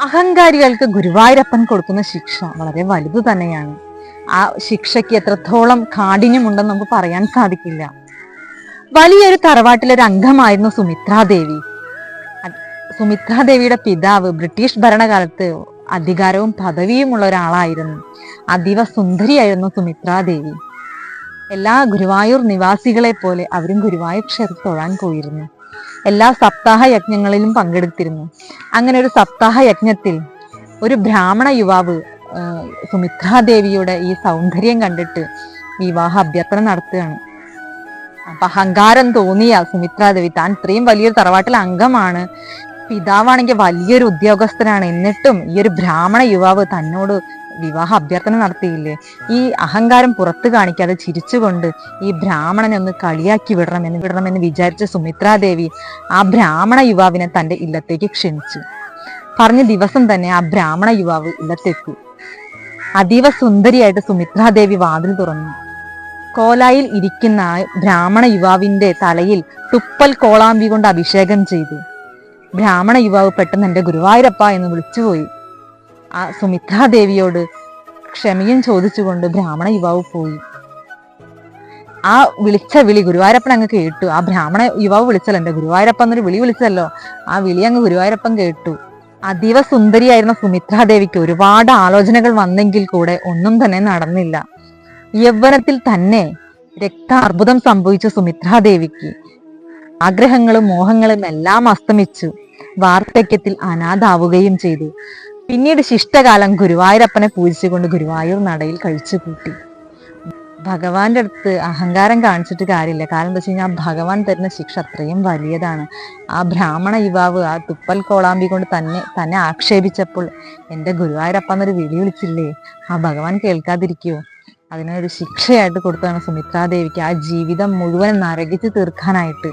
അഹങ്കാരികൾക്ക് ഗുരുവായൂരപ്പൻ കൊടുക്കുന്ന ശിക്ഷ വളരെ വലുത് തന്നെയാണ്. ആ ശിക്ഷയ്ക്ക് എത്രത്തോളം കാഠിന്യമുണ്ടെന്ന് നമുക്ക് പറയാൻ സാധിക്കില്ല. വലിയൊരു തറവാട്ടിലൊരു അംഗമായിരുന്നു സുമിത്രാദേവി. സുമിത്രാദേവിയുടെ പിതാവ് ബ്രിട്ടീഷ് ഭരണകാലത്ത് അധികാരവും പദവിയുമുള്ള ഒരാളായിരുന്നു. അതീവ സുന്ദരിയായിരുന്നു സുമിത്രാദേവി. എല്ലാ ഗുരുവായൂർ നിവാസികളെ പോലെ അവരും ഗുരുവായൂർ ക്ഷേത്രത്തിൽ തൊഴാൻ പോയിരുന്നു. എല്ലാ സപ്താഹ യജ്ഞങ്ങളിലും പങ്കെടുത്തിരുന്നു. അങ്ങനെ ഒരു സപ്താഹ യജ്ഞത്തിൽ ഒരു ബ്രാഹ്മണ യുവാവ് സുമിത്രാദേവിയുടെ ഈ സൗന്ദര്യം കണ്ടിട്ട് വിവാഹ അഭ്യർത്ഥന നടത്തുകയാണ്. അപ്പൊ അഹങ്കാരം തോന്നിയ സുമിത്രാദേവി, താൻ ഇത്രയും വലിയൊരു തറവാട്ടിലെ അംഗമാണ്, പിതാവാണെങ്കിൽ വലിയൊരു ഉദ്യോഗസ്ഥനാണ്, എന്നിട്ടും ഈ ഒരു ബ്രാഹ്മണ യുവാവ് തന്നോട് വിവാഹ അഭ്യർത്ഥന നടത്തിയില്ലേ, ഈ അഹങ്കാരം പുറത്തു കാണിക്കാതെ ചിരിച്ചുകൊണ്ട് ഈ ബ്രാഹ്മണനെ ഒന്ന് കളിയാക്കി വിടണമെന്ന് വിചാരിച്ച സുമിത്രാദേവി ആ ബ്രാഹ്മണ യുവാവിനെ തന്റെ ഇല്ലത്തേക്ക് ക്ഷണിച്ചു. പറഞ്ഞ ദിവസം തന്നെ ആ ബ്രാഹ്മണ യുവാവ് ഇല്ലത്തെത്തി. അതീവ സുന്ദരിയായിട്ട് സുമിത്രാദേവി വാതിൽ തുറന്നു. കോലായിൽ ഇരിക്കുന്ന ബ്രാഹ്മണ യുവാവിന്റെ തലയിൽ തുപ്പൽ കോളാമ്പി കൊണ്ട് അഭിഷേകം ചെയ്തു. ബ്രാഹ്മണ യുവാവ് പെട്ടെന്ന് "എന്റെ ഗുരുവായൂരപ്പ" എന്ന് വിളിച്ചുപോയി. ആ സുമിത്രാദേവിയോട് ക്ഷമയും ചോദിച്ചുകൊണ്ട് ബ്രാഹ്മണ യുവാവ് പോയി. ആ വിളിച്ച വിളി ഗുരുവായൂരപ്പൻ അങ്ങ് കേട്ടു. ആ ബ്രാഹ്മണ യുവാവ് വിളിച്ചല്ലോ, "എന്റെ ഗുരുവായൂരപ്പൻ" എന്നൊരു വിളി വിളിച്ചല്ലോ, ആ വിളി അങ്ങ് ഗുരുവായൂരപ്പൻ കേട്ടു. അതീവ സുന്ദരിയായിരുന്ന സുമിത്രാദേവിക്ക് ഒരുപാട് ആലോചനകൾ വന്നെങ്കിൽ കൂടെ ഒന്നും തന്നെ നടന്നില്ല. യൗവനത്തിൽ തന്നെ രക്താർബുദം സംഭവിച്ച സുമിത്രാദേവിക്ക് ആഗ്രഹങ്ങളും മോഹങ്ങളും എല്ലാം അസ്തമിച്ചു. വാർദ്ധക്യത്തിൽ അനാഥാവുകയും ചെയ്തു. പിന്നീട് ശിഷ്ടകാലം ഗുരുവായൂരപ്പനെ പൂജിച്ചുകൊണ്ട് ഗുരുവായൂർ നടയിൽ കഴിച്ചു കൂട്ടി. ഭഗവാന്റെ അടുത്ത് അഹങ്കാരം കാണിച്ചിട്ട് കാര്യമില്ല. കാരണം എന്താ വെച്ച് കഴിഞ്ഞാൽ ഭഗവാൻ തരുന്ന ശിക്ഷ അത്രയും വലിയതാണ്. ആ ബ്രാഹ്മണ യുവാവ് ആ തുപ്പൽ കോളാമ്പി കൊണ്ട് തന്നെ ആക്ഷേപിച്ചപ്പോൾ "എന്റെ ഗുരുവായൂരപ്പ" എന്നൊരു വിളി വിളിച്ചില്ലേ, ആ ഭഗവാൻ കേൾക്കാതിരിക്കുവോ? അതിനൊരു ശിക്ഷയായിട്ട് കൊടുത്തതാണ് സുമിത്രാദേവിക്ക് ആ ജീവിതം മുഴുവൻ നരകിച്ച് തീർക്കാനായിട്ട്.